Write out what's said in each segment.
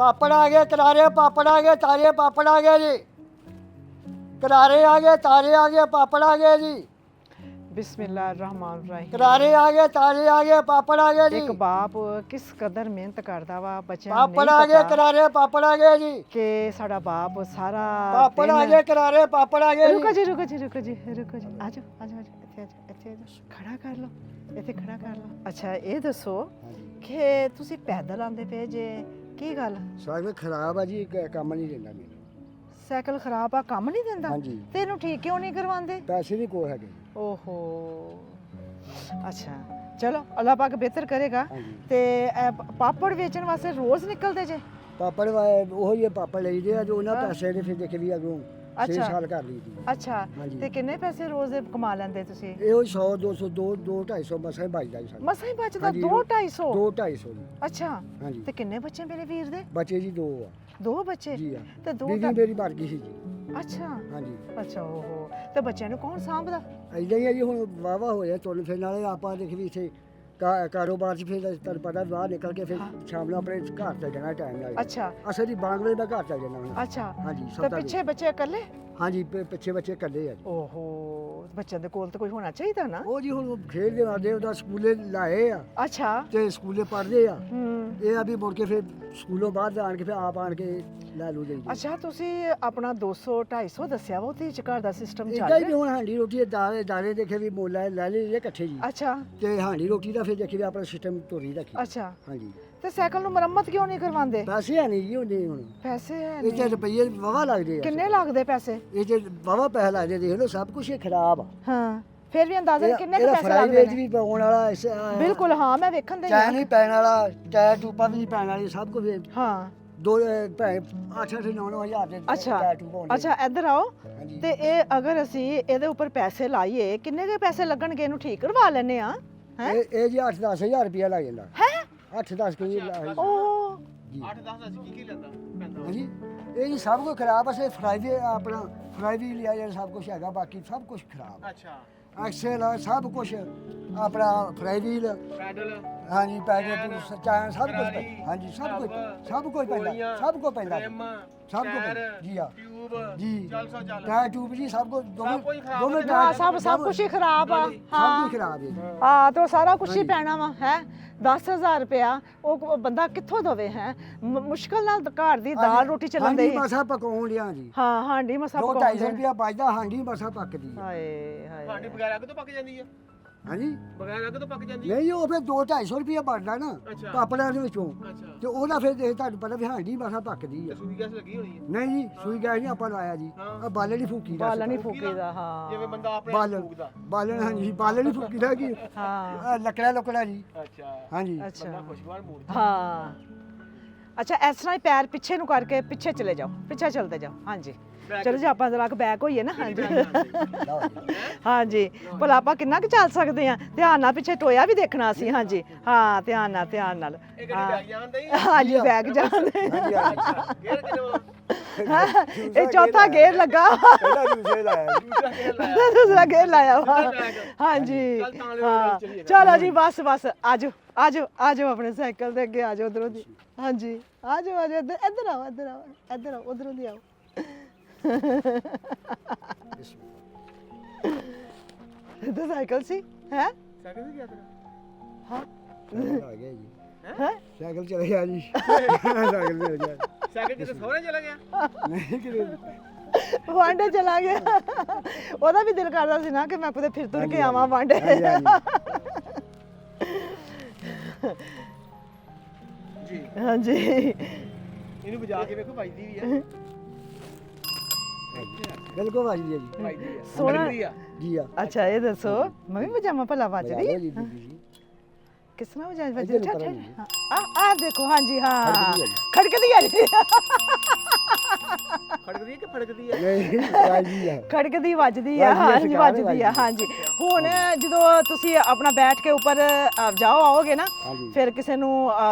पापड़ आ गए, करारे पापड़ आ गए, ताजे पापड़ आ गए जी। करारे आ गए, ताजे आ गए, पापड़ आ गए जी। बिस्मिल्लाहिर्रहमानिर्रहीम। करारे आ गए, ताजे आ गए, पापड़ आ गए जी। ਇੱਕ ਬਾਪ ਕਿਸ ਕਦਰ ਮਿਹਨਤ ਕਰਦਾ ਵਾ ਬੱਚਿਆਂ ਨੂੰ पापड़ ਨਹੀਂ आ गए, ਪਤਾ करारे पापड़ आ गए जी। ਕਿ ਸਾਡਾ ਬਾਪ ਸਾਰਾ पापड़ आ गए, करारे पापड़ आ गए ਰੁਕੋ जी। ਜੀ ਰੁਕੋ ਜੀ ਰੁਕੋ ਜੀ ਰੁਕੋ ਜੀ ਆ ਜਾਓ ਆ ਜਾਓ ਆ ਜਾਓ, ਇੱਥੇ ਆ ਜਾਓ ਇੱਥੇ ਆ ਜਾਓ ਖੜਾ ਕਰ ਲਓ ਇੱਥੇ ਖੜਾ ਕਰ ਲਓ। ਅੱਛਾ ਇਹ ਦੱਸੋ ਕਿ ਤੁਸੀਂ ਪੈਦਲ ਆਂਦੇ ਪਏ ਜੇ ਕੀ ਗੱਲ ਸਾਈਕਲ ਖਰਾਬ ਆ ਜੀ, ਕੰਮ ਨਹੀਂ ਦਿੰਦਾ ਮੈਨੂੰ। ਸਾਈਕਲ ਖਰਾਬ ਆ ਕੰਮ ਨਹੀਂ ਦਿੰਦਾ ਹਾਂਜੀ। ਤੈਨੂੰ ਠੀਕ ਕਿਉਂ ਨਹੀਂ ਕਰਵਾਉਂਦੇ ਪੈਸੇ ਨਹੀਂ ਕੋਲ ਹੈਗੇ। ਓਹੋ ਅੱਛਾ ਚਲੋ ਅੱਲਾਹ ਪਾਕ ਬਿਹਤਰ ਕਰੇਗਾ ਹਾਂਜੀ। ਤੇ ਇਹ ਪਾਪੜ ਵੇਚਣ ਵਾਸਤੇ ਰੋਜ਼ ਨਿਕਲਦੇ ਜੇ ਪਾਪੜ ਉਹ ਹੀ ਪਾਪੜ ਲਈਦੇ ਆ ਜੋ ਉਹਨਾਂ ਪੈਸੇ ਦੇ ਫਿਰ ਦੇਖ ਵੀ ਅਗੋਂ 6 ਅੱਛਾ। ਸਾਲ ਕਰ ਲਈ ਦੀ। ਅੱਛਾ ਹਾਂਜੀ। ਤੇ ਕਿੰਨੇ ਪੈਸੇ ਰੋਜ਼ ਦੇ ਕਮਾ ਲੈਂਦੇ ਤੁਸੀਂ ਇਹੋ 100 200 2 250 ਮਸਾਂ ਹੀ ਬਚਦਾ ਜੀ ਸਾਡਾ। ਮਸਾਂ ਹੀ ਬਚਦਾ ਹਾਂਜੀ, 2-250 2 250 ਜੀ। ਅੱਛਾ ਹਾਂਜੀ। ਤੇ ਕਿੰਨੇ ਬੱਚੇ ਮੇਰੇ ਵੀਰ ਦੇ ਬੱਚੇ ਜੀ 2 ਆ। 2 ਬੱਚੇ ਜੀ ਆ। ਤੇ 2 ਬੀਬੀ ਮੇਰੀ ਮਰ ਗਈ ਸੀ ਜੀ। ਅੱਛਾ ਹਾਂਜੀ। ਅੱਛਾ ਓਹੋ ਤੇ ਬੱਚਿਆਂ ਨੂੰ ਕੌਣ ਸਾਂਭਦਾ ਇਦਾਂ ਹੀ ਆ ਜੀ, ਹੁਣ ਵਾਵਾ ਹੋਇਆ ਤੁਰਨ ਫਿਰਨ ਵਾਲੇ ਆਪਾਂ ਦੇਖ ਵੀ ਇੱਥੇ ਕਾਰੋਬਾਰ 'ਚ ਫਿਰ ਤੁਹਾਨੂੰ ਪਤਾ ਬਾਹਰ ਨਿਕਲ ਕੇ ਫਿਰ ਸ਼ਾਮ ਨੂੰ ਆਪਣੇ ਘਰ ਚੱਲ ਜਾਣਾ ਟਾਈਮ ਨਾਲ। ਅੱਛਾ ਅਸਲ ਦੀ ਬਾਂਗਲੇ ਦਾ ਘਰ ਚੱਲ ਜਾਣਾ ਹੁਣ। ਅੱਛਾ ਹਾਂਜੀ ਤੇ ਸੌਦਾ ਪਿੱਛੇ ਬੱਚੇ ਇਕੱਲੇ ਹਾਂਜੀ ਪਿੱਛੇ ਬੱਚੇ ਇਕੱਲੇ ਆ ਜੀ। ਓਹੋ ਬੱਚਿਆਂ ਦੇ ਕੋਲ ਤਾਂ ਕੋਈ ਹੋਣਾ ਚਾਹੀਦਾ ਨਾ ਉਹ ਜੀ ਹੁਣ ਖੇਡਦੇ ਆਉਂਦੇ ਉਹਦਾ ਸਕੂਲੇ ਲਾਏ ਆ ਅੱਛਾ ਤੇ ਸਕੂਲੇ ਪੜ੍ਹਦੇ ਆ। ਹੂੰ ਇਹ ਆ ਵੀ ਮੁੜ ਕੇ ਫਿਰ ਸਕੂਲੋਂ ਬਾਹਰ ਜਾਣ ਕੇ ਫਿਰ ਆਪ ਆਣ ਕੇ ਲੈ ਲੂ ਜਾਈਦੇ। ਅੱਛਾ ਤੁਸੀਂ ਆਪਣਾ 200-250 ਦੱਸਿਆ ਵਾ ਉਹਦੇ ਚ ਘਰ ਦਾ ਸਿਸਟਮ ਚੱਲ ਇਦਾਂ ਹੀ ਵੀ ਰਿਹਾ ਹੁਣ ਹਾਂਡੀ ਰੋਟੀ ਦਾਣੇ ਦੇਖੇ ਵੀ ਮੁੱਲ ਲੈ ਲਈਏ ਇਕੱਠੇ ਜੀ। ਅੱਛਾ ਤੇ ਹਾਂਡੀ ਰੋਟੀ ਦਾ ਫਿਰ ਦੇਖੀ ਵੀ ਆਪਣਾ ਸਿਸਟਮ ਤੋਰੀ ਰੱਖੀ। ਅੱਛਾ ਹਾਂਜੀ ਤੇ ਸਾਈਕਲ ਨੂੰ ਮੁਰੰਮਤ ਕਿਉਂ ਨਹੀਂ ਕਰਵਾਉਂਦੇ ਪੈਸੇ ਹੈ ਨਹੀਂ ਜੀ ਹੁੰਦੇ ਹੁਣ। ਪੈਸੇ ਹੈ ਇਹ ਨਹੀਂ ਚ ਰੁਪਈਏ ਵਾਵਾ ਲੱਗਦੇ ਆ। ਕਿੰਨੇ ਲੱਗਦੇ ਪੈਸੇ ਇਹ ਚ ਵਾਵਾ ਪੈਸੇ ਲੱਗਦੇ ਦੇਖ ਲਓ ਸਭ ਕੁਝ ਹੀ ਖਰਾਬ ਆ। ਹਾਂ ਫਿਰ ਵੀ ਅੰਦਾਜ਼ਨ ਕਿੰਨੇ ਕੁ ਇਹਦਾ ਪੈਸੇ ਫਰਾਈ ਲੱਗਦੇ ਵੇਜ ਨੇ ਵੀ ਪਾਉਣ ਵਾਲਾ ਬਿਲਕੁਲ ਹਾਂ ਮੈਂ ਵੇਖਣ ਦੇ ਚਾਹ ਨਹੀਂ ਪੈਣ ਵਾਲਾ, ਟਾਇਰ ਟੂਪਾਂ ਵੀ ਨਹੀਂ ਪੈਣ ਵਾਲੀ, ਸਭ ਕੁਝ ਹਾਂ ਦੋ 8-9 ਹਜ਼ਾਰ ਦੇ ਅੱਛਾ ਟਾਇਰ ਟੂਪ ਹੋਣੇ। ਅੱਛਾ ਇੱਧਰ ਆਓ ਹਾਂਜੀ। ਤੇ ਇਹ ਅਗਰ ਅਸੀਂ ਇਹਦੇ ਉੱਪਰ ਪੈਸੇ ਲਾਈਏ ਕਿੰਨੇ ਕੁ ਪੈਸੇ ਲੱਗਣਗੇ ਇਹਨੂੰ ਠੀਕ ਕਰਵਾ ਲੈਨੇ ਆ ਹੈ ਇਹ ਜੀ 8-10 ਹਜ਼ਾਰ ਰੁਪਇਆ ਲੱਗ ਜਾਂਦਾ। ਹੈ 8-10 ਕਿ ਉਹ ਜੀ 8-10 ਅੱਜ ਕੀ ਲੈਂਦਾ ਪੈਂਦਾ ਹਾਂਜੀ। ਇਹ ਜੀ ਸਭ ਕੁਝ ਖਰਾਬ ਆ। ਸੇ ਫਰਾਈ ਆਪਣਾ ਫਰਾਈ ਵੀ ਲਿਆ ਜਿਹੜਾ ਸਭ ਕੁਝ ਹੈਗਾ, ਬਾਕੀ ਸਭ ਕੁਝ ਖਰਾਬ। ਅੱਛਾ ਐਕਸਲ ਸਭ ਕੁਝ ਆਪਣਾ ਫਰਾਈ ਵੀਲ ਪੈਡਲ ਹਾਂਜੀ ਪੈਕੇਟ ਚਾਹ ਸਭ ਕੁਝ ਕਰਾਰੀ, ਹਾਂਜੀ ਸਭ ਕੁਝ ਪੈਂਦਾ ਗੋਲੀਆਂ, ਸਭ ਕੁਝ ਪੈਂਦਾ ਫਰੇਮ, ਸਭ ਕੁਝ ਟਾਇਰ, ਪੈਂਦਾ। ਜੀ ਆ ਟਿਊਬ ਜੀ ਚੱਲ ਸੋ ਚੱਲ ਟਾਇਰ ਟੂਬ ਜੀ ਸਭ ਕੁਝ ਸਭ ਕੁਝ ਖਰਾਬ ਦੋਵੇਂ ਹੋ ਹਾਂ ਜਾਂਦਾ। ਸਭ ਕੁਝ ਹੀ ਖਰਾਬ ਆ ਸਭ ਹਾਂ ਕੁਝ ਖਰਾਬ ਹੈ। ਹਾਂ ਤੇ ਉਹ ਸਾਰਾ ਕੁਝ ਹੀ ਹਾਂਜੀ। ਪੈਣਾ ਵਾ ਹੈ 10,000 ਰੁਪਇਆ ਉਹ ਬੰਦਾ ਕਿੱਥੋਂ ਦਵੇ ਹੈ ਮੁਸ਼ਕਲ ਨਾਲ ਘਰ ਦੀ ਦਾਲ ਰੋਟੀ ਚੱਲਣ ਦੇ ਹਾਂਜੀ ਮਸਾ ਪਕਾਉਣ ਲਿਆ ਜੀ। ਹਾਂ ਹਾਂਡੀ ਮਸਾ 2-250 ਰੁਪਇਆ ਬਚਦਾ ਹਾਂਡੀ ਮਸਾ ਪੱਕਦੀ ਹੈ। ਹਾਏ ਹਾਏ ਸਾਡੀ ਬਗੈਰ ਅੱਗ ਤੋਂ ਪੱਕ ਜਾਂਦੀ ਆ ਹਾਂਜੀ ਬਗੈਰ ਅੱਗ ਤੋਂ ਪੱਕ ਜਾਂਦੀ ਆ ਨਹੀਂ ਉਹ ਫਿਰ 2-250 ਰੁਪਇਆ ਬਚਦਾ ਨਾ ਅੱਛਾ। ਪਾਪੜਾਂ ਦੇ ਵਿੱਚੋਂ ਅੱਛਾ ਤੇ ਉਹਦਾ ਫਿਰ ਤੁਹਾਨੂੰ ਪਤਾ ਵੀ ਹਾਂਡੀ ਮਸਾ ਪੱਕਦੀ ਤੇ ਆ। ਸੂਈ ਗੈਸ ਲੱਗੀ ਹੋਣੀ ਹੈ ਨਹੀਂ ਜੀ ਸੂਈ ਗੈਸ ਨਹੀਂ ਆਪਾਂ ਲਾਇਆ ਜੀ। ਹਾਂ। ਆ ਬਾਲਣ ਹੀ ਫੂਕੀ ਦਾ ਬਾਲਣ ਹੀ ਫੂਕੀਦਾ ਹਾਂ ਜਿਵੇਂ ਬੰਦਾ ਆਪਣੇ ਆਪ ਬਾਲਣ ਫੂਕਦਾ ਬਾਲਣ ਹਾਂਜੀ ਬਾਲਣ ਹੀ ਫੂਕੀ ਦਾ ਕੀ ਹਾਂ ਲੱਕੜਾ ਜੀ। ਅੱਛਾ ਹਾਂਜੀ ਅੱਛਾ ਬੰਦਾ ਖੁਸ਼ਵਾਰ ਮੂਡ ਹਾਂ ਅੱਛਾ ਇਸ ਤਰ੍ਹਾਂ ਹੀ ਪੈਰ ਪਿੱਛੇ ਨੂੰ ਕਰਕੇ ਪਿੱਛੇ ਚਲੇ ਜਾਓ ਪਿੱਛੇ ਚਲਦੇ ਜਾਓ ਹਾਂਜੀ ਚਲੋ ਜੀ ਆਪਾਂ ਜਰਾ ਬੈਕ ਹੋਈਏ ਨਾ ਹਾਂਜੀ ਹਾਂਜੀ ਭਲਾ ਆਪਾਂ ਕਿੰਨਾ ਕੁ ਚੱਲ ਸਕਦੇ ਆ ਧਿਆਨ ਨਾਲ ਪਿੱਛੇ ਟੋਇਆ ਵੀ ਦੇਖਣਾ ਸੀ ਹਾਂਜੀ ਹਾਂ ਧਿਆਨ ਨਾਲ ਇਹ ਕਿਹੜੀ ਬੈਗ ਜਾਂਦਾ ਹੀ ਹਾਂਜੀ ਬੈਗ ਜਾਂਦੇ ਹਾਂਜੀ ਅੱਛਾ ਗੇਰ ਕਿੰਨੇ ਵਾ ਇਹ ਚੌਥਾ ਗੇਅਰ ਲੱਗਾ ਪਹਿਲਾਂ ਦੂਸਰੇ ਲਾਇਆ ਜੀ। ਦੂਸਰਾ ਗੇਰ ਲਾਇਆ ਦੂਸਰਾ ਗੇਅਰ ਲਾਇਆ ਵਾ ਬੈਗ। ਹਾਂਜੀ ਚੱਲ ਤਾਂ ਲਿਓ, ਹਾਂ ਚੱਲੀਏ। ਚਲੋ ਜੀ ਬਸ ਬਸ ਆਜੋ ਆਜੋ ਆਜੋ ਆਪਣੇ ਸਾਈਕਲ ਦੇ ਅੱਗੇ ਆਜੋ ਉਧਰੋਂ ਦੀ ਹਾਂਜੀ ਆਜੋ ਆਜੋ ਇੱਧਰ ਆਓ ਇੱਧਰ ਆਓ ਇੱਧਰ ਆਓ ਉਧਰੋਂ ਦੀ ਆਓ ਇਹ ਸਾਈਕਲ ਸੀ ਹੈ ਸਾਈਕਲ ਤੇ ਗਿਆ ਤੇਰਾ ਹਾਂ ਆ ਗਿਆ ਜੀ। ਹੈ ਸਾਈਕਲ ਚਲੇ ਗਿਆ ਜੀ। ਸਾਈਕਲ ਚਲੇ ਗਿਆ ਸਾਈਕਲ ਕਿਤੇ ਸਹੁਰੇ ਚਲਾ ਗਿਆ ਨਹੀਂ ਕਿਤੇ ਵਾਂਡੇ ਚਲਾ ਗਿਆ ਉਹਦਾ ਵੀ ਦਿਲ ਕਰਦਾ ਸੀ ਨਾ ਕਿ ਮੈਂ ਕਿਤੇ ਫਿਰ ਤੁਰ ਕੇ ਆਵਾਂ ਵਾਂਡੇ ਹਾਂਜੀ, ਜੀ ਹਾਂਜੀ ਇਹਨੂੰ ਵਜਾ ਕੇ ਵੇਖੋ ਵੱਜਦੀ ਵੀ ਆ ਬਿਲਕੁਲ ਵਾਜੀ ਜੀ। ਵੱਜਦੀ ਆ ਸੋਹਣਾ। ਲੱਗਦੀ ਆ ਜੀ ਆ ਅੱਛਾ ਇਹ ਦੱਸੋ ਮੈਂ ਵੀ ਪਜਾਮਾ ਭਲਾ ਵੱਜਦੀ ਲਓ ਜੀ ਬੀਬੀ ਜੀ। ਕਿਸ ਤਰ੍ਹਾਂ ਵੱਜਦੀ ਇੱਧਰ ਅੱਛਾ ਉੱਪਰ ਅੱਛਾ ਆ ਦੇਖੋ ਹਾਂਜੀ ਹਾਂ ਖੜਕਦੀ ਆ ਜੀ। ਖੜਕਦੀ ਆ ਜੀ ਖੜਕਦੀ ਆ ਕਿ ਫੜਕਦੀ ਆ ਨਹੀਂ ਵਾਜੀ ਆ। ਖੜਕਦੀ ਵੱਜਦੀ ਆ ਵੱਜਦੀ ਆ, ਹਾਂਜੀ ਸ਼ਿਕਾਰ ਵੱਜਦੀ ਆ ਵੱਜਦੀ ਆ। ਹਾਂਜੀ ਹੁਣ ਜਦੋਂ ਤੁਸੀਂ ਆਪਣਾ ਬੈਠ ਕੇ ਉੱਪਰ ਜਾਓ ਆਓਗੇ ਨਾ ਹਾਂਜੀ ਫਿਰ ਕਿਸੇ ਨੂੰ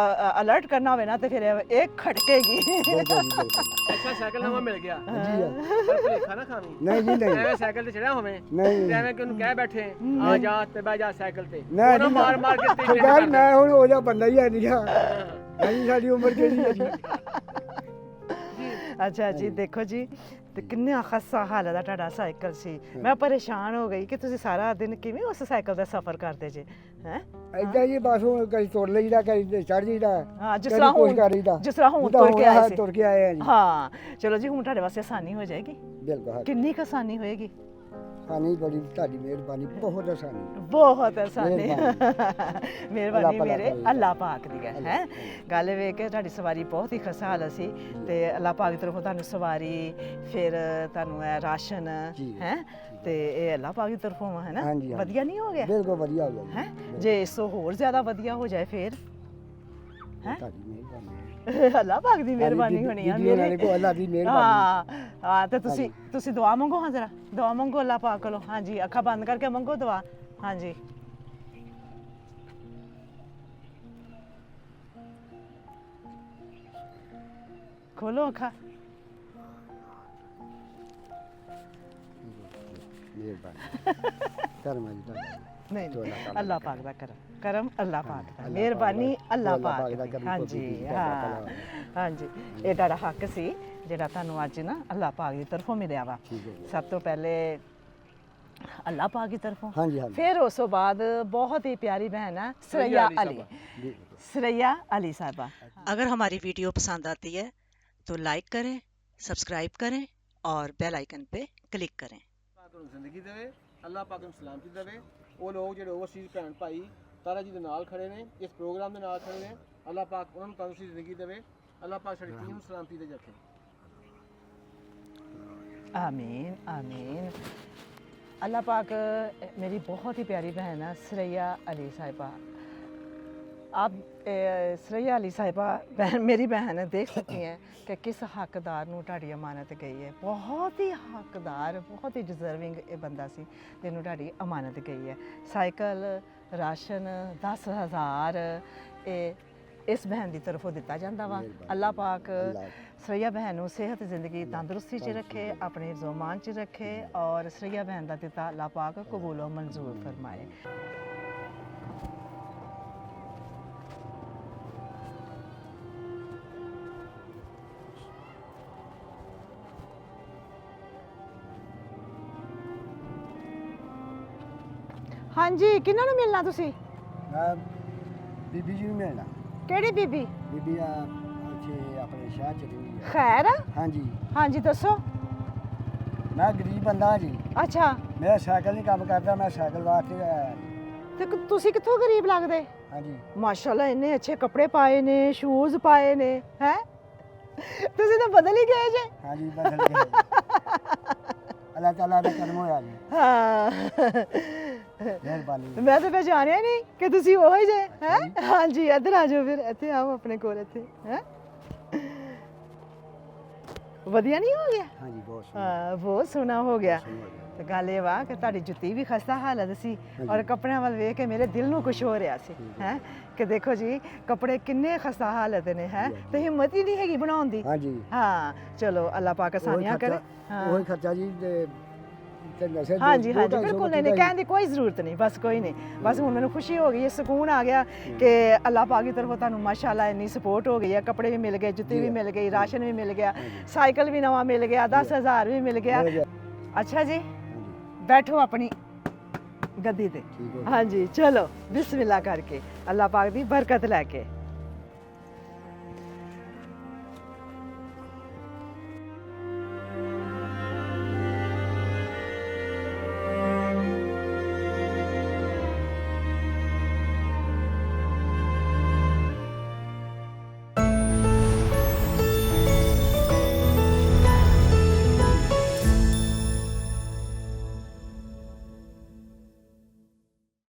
ਅਲਰਟ ਕਰਨਾ ਹੋਵੇ ਨਾ ਤੇ ਫਿਰ ਇਹ ਖੜਕੇਗੀ ਬਿਲਕੁਲ ਜੀ, ਬਿਲਕੁਲ। ਅੱਛਾ ਸਾਈਕਲ ਨਵਾਂ ਮਿਲ ਗਿਆ ਜੀ ਆ। ਪਰ ਭੁਲੇਖਾ ਨਾ ਖਾਵੀਂ ਨਹੀਂ ਜੀ ਨਹੀਂ ਐਵੇਂ ਸਾਈਕਲ ਤੇ ਚੜਿਆ ਹੋਵੇਂ ਨਹੀਂ ਤੇ ਐਵੇਂ ਕਿ ਉਹਨੂੰ ਕਹਿ ਬੈਠੇ ਆ ਜਾ ਤੇ ਬਹਿ ਜਾ ਸਾਈਕਲ ਤੇ ਨਹੀਂ ਉਹਨਾਂ ਜੀ, ਮਾਰ ਮਾਰ ਕੇ ਤੇ ਸਰਕਾਰ ਮੈਂ ਹੁਣ ਉਹ ਜਿਹਾ ਬੰਦਾ ਹੀ ਹੈ ਨਹੀਂ ਆ। ਹਾਂਜੀ ਸਾਡੀ ਉਮਰ ਕਿਹੜੀ ਹੈ ਜੀ। ਅੱਛਾ ਜੀ ਦੇਖੋ ਜੀ ਤੇ ਕਿੰਨਾ ਖਸਤਾ ਹਾਲ ਦਾ ਤੁਹਾਡਾ ਸਾਈਕਲ ਸੀ ਮੈਂ ਪਰੇਸ਼ਾਨ ਹੋ ਗਈ ਕਿ ਤੁਸੀਂ ਸਾਰਾ ਦਿਨ ਕਿਵੇਂ ਉਸ ਸਾਈਕਲ ਦਾ ਸਫ਼ਰ ਕਰਦੇ ਜੇ ਹੈ ਏਦਾਂ ਜੀ ਬਸ ਹੁਣ ਕਦੀ ਤੁਰ ਲਈਦਾ ਕਦੀ ਚੜ ਜੀਦਾ ਹਾਂ ਜਿਸ ਤਰ੍ਹਾਂ ਹੁਣ ਤੁਰ ਕੇ ਆਏ ਸੀ ਤੁਰ ਕੇ ਆਏ ਆ ਜੀ ਹਾਂ ਚਲੋ ਜੀ ਹੁਣ ਤੁਹਾਡੇ ਵਾਸਤੇ ਆਸਾਨੀ ਹੋ ਜਾਏਗੀ ਬਿਲਕੁਲ ਕਿੰਨੀ ਕੁ ਆਸਾਨੀ ਹੋਏਗੀ ਸਾਨੀ ਬੜੀ ਤੁਹਾਡੀ ਮਿਹਰਬਾਨੀ ਬਹੁਤ ਆਸਾਨੀ ਬਹੁਤ ਆਸਾਨੀ ਮਿਹਰਬਾਨੀ ਅੱਲਾਹ ਮੇਰੇ ਪਾਕ ਅੱਲਾਹ ਪਾਕ ਦੀ ਹੈ ਗੱਲ ਵੇਖ ਕੇ ਤੁਹਾਡੀ ਸਵਾਰੀ ਬਹੁਤ ਹੀ ਖੁਸ਼ਹਾਲ ਸੀ ਤੇ ਅੱਲਾਹ ਪਾਕ ਦੀ ਤਰਫੋਂ ਤੁਹਾਨੂੰ ਸਵਾਰੀ ਫਿਰ ਤੁਹਾਨੂੰ ਇਹ ਰਾਸ਼ਨ ਹੈ ਤੇ ਇਹ ਅੱਲਾਹ ਪਾਕ ਦੀ ਤਰਫੋਂ ਹੈ ਨਾ ਹਾਂਜੀ, ਹਾਂਜੀ। ਵਧੀਆ ਨਹੀਂ ਹੋ ਗਿਆ ਬਿਲਕੁਲ ਵਧੀਆ ਹੋ ਗਿਆ ਹੈ ਜੇ ਇਸ ਤੋਂ ਹੋਰ ਜ਼ਿਆਦਾ ਵਧੀਆ ਹੋ ਜਾਏ ਫਿਰ ਹੈ ਤੁਹਾਡੀ ਮਿਹਰਬਾਨੀ ਅੱਲਾਹ ਪਾਕ ਦੀ ਮਿਹਰਬਾਨੀ ਹੋਣੀ ਆ ਮੇਰੇ ਕੋ ਅੱਲਾਹ ਦੀ ਮਿਹਰਬਾਨੀ ਹਾਂ ਤੇ ਤੁਸੀਂ ਦੁਆ ਮੰਗੋ ਹਾਂ ਜ਼ਰਾ ਦੁਆ ਮੰਗੋ ਅੱਲਾਹ ਪਾਕ ਕੋਲੋਂ ਹਾਂਜੀ ਅੱਖਾਂ ਬੰਦ ਕਰਕੇ ਮੰਗੋ ਦੁਆ ਹਾਂਜੀ ਖੋਲੋ ਅੱਖਾਂ ਮਿਹਰਬਾਨੀ ਕਰਮ ਜੀ ਤੁਹਾਡਾ ਨਹੀਂ ਅੱਲਾਹ ਪਾਕ ਦਾ ਕਰਮ ਅੱਲਾਹ ਪਾਕ ਦਾ ਮਿਹਰਬਾਨੀ ਅੱਲਾਹ ਪਾਕ ਦੀ ਹਾਂਜੀ ਹਾਂ ਹਾਂਜੀ ਇਹ ਤੁਹਾਡਾ ਹੱਕ ਸੀ ਜਿਹੜਾ ਤੁਹਾਨੂੰ ਅੱਜ ਨਾ ਅੱਲਾਹ ਪਾਕ ਦੀ ਤਰਫੋਂ ਮਿਲਿਆ ਵਾ ਸਭ ਤੋਂ ਪਹਿਲੇ ਅੱਲਾਹ ਪਾਕ ਦੀ ਤਰਫੋਂ ਹਾਂਜੀ ਹਾਂਜੀ फिर उस बाद बहुत ही प्यारी बहन है सरैया अली साहबा अगर हमारी वीडियो पसंद आती है तो लाइक करें, सब्सक्राइब करें और बेल आइकन पे क्लिक करें। ਪਾਕ ਨੂੰ ਜ਼ਿੰਦਗੀ ਦੇਵੇ ਅੱਲਾਹ ਪਾਕ ਨੂੰ ਸਲਾਮਤੀ ਦੇਵੇ ਉਹ ਲੋਕ ਜਿਹੜੇ ਓਵਰਸੀਜ਼ ਭੈਣ ਭਾਈ ਤਾਰਾ ਜੀ ਦੇ ਨਾਲ ਖੜੇ ਨੇ ਇਸ ਪ੍ਰੋਗਰਾਮ ਦੇ ਨਾਲ ਖੜੇ ਨੇ ਅੱਲਾਹ ਪਾਕ ਉਹਨਾਂ ਨੂੰ ਤੰਦਰੁਸਤੀ ਜ਼ਿੰਦਗੀ ਦੇਵੇ ਅੱਲਾਹ ਪਾਕ ਸਾਡੀ ਟੀਮ ਨੂੰ ਸਲਾਮਤੀ ਦੇ ਰੱਖੇ आमीन आमीन अल्लाह पाक मेरी बहुत ही प्यारी बहन है सरैया अली साहिबा आप सरैया अली साहिबा बहन मेरी बहन देख सकती हैं कि किस हकदार ਨੂੰ ਤੁਹਾਡੀ ਅਮਾਨਤ ਗਈ ਹੈ ਬਹੁਤ ਹੀ ਹੱਕਦਾਰ ਬਹੁਤ ਹੀ ਡਿਜ਼ਰਵਿੰਗ ਇਹ ਬੰਦਾ ਸੀ ਜਿਹਨੂੰ ਤੁਹਾਡੀ ਅਮਾਨਤ ਗਈ ਹੈ ਸਾਈਕਲ ਰਾਸ਼ਨ 10,000 ਇਹ ਇਸ ਬਹਿਨ ਦੀ ਤਰਫੋਂ ਦਿੱਤਾ ਜਾਂਦਾ ਵਾ ਅੱਲਾਹ ਪਾਕ ਸਰैया बहन ਨੂੰ ਸਿਹਤ ਜ਼ਿੰਦਗੀ ਤੰਦਰੁਸਤੀ 'ਚ ਰੱਖੇ ਆਪਣੇ ਜ਼ੁਮਾਨ 'ਚ ਰੱਖੇ ਔਰ ਸਰैया बहन ਦਾ ਦਿੱਤਾ ਅੱਲਾਹ ਪਾਕ ਕਬੂਲ ਔਰ ਮਨਜ਼ੂਰ ਫਰਮਾਏ ਹਾਂਜੀ ਕਿਹਨਾਂ ਨੂੰ ਮਿਲਣਾ ਤੁਸੀਂ ਮੈਂ ਬੀਬੀ ਜੀ ਨੂੰ ਮਿਲਣਾ ਕਿਹੜੀ ਬੀਬੀ ਬੀਬੀ ਆ ਉੱਥੇ ਆਪਣੇ ਸ਼ਹਿਰ ਚ ਰਹਿੰਦੀ ਹੈ ਖੈਰ ਹਾਂਜੀ ਹਾਂਜੀ ਦੱਸੋ ਮੈਂ ਗਰੀਬ ਬੰਦਾ ਜੀ ਅੱਛਾ ਮੇਰਾ ਸਾਈਕਲ ਨਹੀਂ ਕੰਮ ਕਰਦਾ ਮੈਂ ਸਾਈਕਲ ਵਾਸਤੇ ਆਇਆ ਜੀ ਤੇ ਤੁਸੀਂ ਕਿੱਥੋਂ ਗਰੀਬ ਲੱਗਦੇ ਹਾਂਜੀ ਮਾਸ਼ਾਅੱਲਾ ਇੰਨੇ ਅੱਛੇ ਕੱਪੜੇ ਪਾਏ ਨੇ ਸ਼ੂਜ਼ ਪਾਏ ਨੇ ਹੈ ਤੁਸੀਂ ਤਾਂ ਬਦਲ ਹੀ ਗਏ ਜੇ ਹਾਂਜੀ ਬਦਲ ਗਿਆ ਅੱਲਾਹ ਤਾਲਾ ਦਾ ਕਰਮ ਹੋਇਆ ਜੀ ਹਾਂ ਮਿਹਰਬਾਨੀ ਮੈਂ ਤਾਂ ਪਛਾਣਿਆ ਨਹੀਂ ਕਿ ਤੁਸੀਂ ਉਹ ਹੀ ਜੇ ਹੈ ਹਾਂਜੀ ਇੱਧਰ ਆ ਜਾਓ ਫਿਰ ਇੱਥੇ ਆਓ ਆਪਣੇ ਕੋਲ ਇੱਥੇ ਹੈ ਵਧੀਆ ਨਹੀਂ ਹੋ ਗਿਆ ਹਾਂਜੀ ਬਹੁਤ ਸੋਹਣਾ ਹਾਂ ਬਹੁਤ ਸੋਹਣਾ ਹੋ ਗਿਆ ਸੋਹਣਾ ਹੋ ਗਿਆ। ਤੇ ਗੱਲ ਇਹ ਵਾ ਕਿ ਤੁਹਾਡੀ ਜੁੱਤੀ ਵੀ ਖਸਤਾ ਹਾਲਤ ਸੀ ਔਰ ਕੱਪੜਿਆਂ ਵੱਲ ਵੇਖ ਕੇ ਮੇਰੇ ਦਿਲ ਨੂੰ ਕੁਝ ਹੋ ਰਿਹਾ ਸੀ ਹੈ ਕਿ ਦੇਖੋ ਜੀ ਕੱਪੜੇ ਕਿੰਨੇ ਖਸਤਾ ਹਾਲਤ ਨੇ ਹੈ ਤੇ ਹਿੰਮਤ ਹੀ ਨਹੀਂ ਹੈਗੀ ਬਣਾਉਣ ਦੀ ਹਾਂਜੀ ਹਾਂ ਚਲੋ ਅੱਲਾਹ ਪਾਕ ਆਸਾਨੀਆਂ ਕਰੇ ਉਹੀ ਖਰਚਾ ਜੀ ਤੇ ਨਸ਼ੇ ਹਾਂਜੀ ਹਾਂਜੀ ਬਿਲਕੁਲ ਨਹੀਂ ਕਹਿਣ ਦੀ ਕੋਈ ਜ਼ਰੂਰਤ ਨਹੀਂ ਬਸ ਕੋਈ ਨਹੀਂ ਬਸ ਹੁਣ ਮੈਨੂੰ ਖੁਸ਼ੀ ਹੋ ਗਈ ਹੈ ਸਕੂਨ ਆ ਗਿਆ ਕਿ ਅੱਲਾਹ ਪਾਕ ਦੀ ਤਰਫੋਂ ਤੁਹਾਨੂੰ ਮਾਸ਼ਾਅੱਲਾ ਇੰਨੀ ਸਪੋਰਟ ਹੋ ਗਈ ਹੈ ਕੱਪੜੇ ਵੀ ਮਿਲ ਗਏ ਜੁੱਤੀ ਵੀ ਮਿਲ ਗਈ ਰਾਸ਼ਨ ਵੀ ਮਿਲ ਗਿਆ ਸਾਈਕਲ ਵੀ ਨਵਾਂ ਮਿਲ ਗਿਆ 10,000 ਵੀ ਮਿਲ ਗਿਆ ਅੱਛਾ ਜੀ बैठो अपनी गद्दी ते हाँ जी चलो बिस्मिल्लाह करके अल्लाह पाक दी बरकत लैके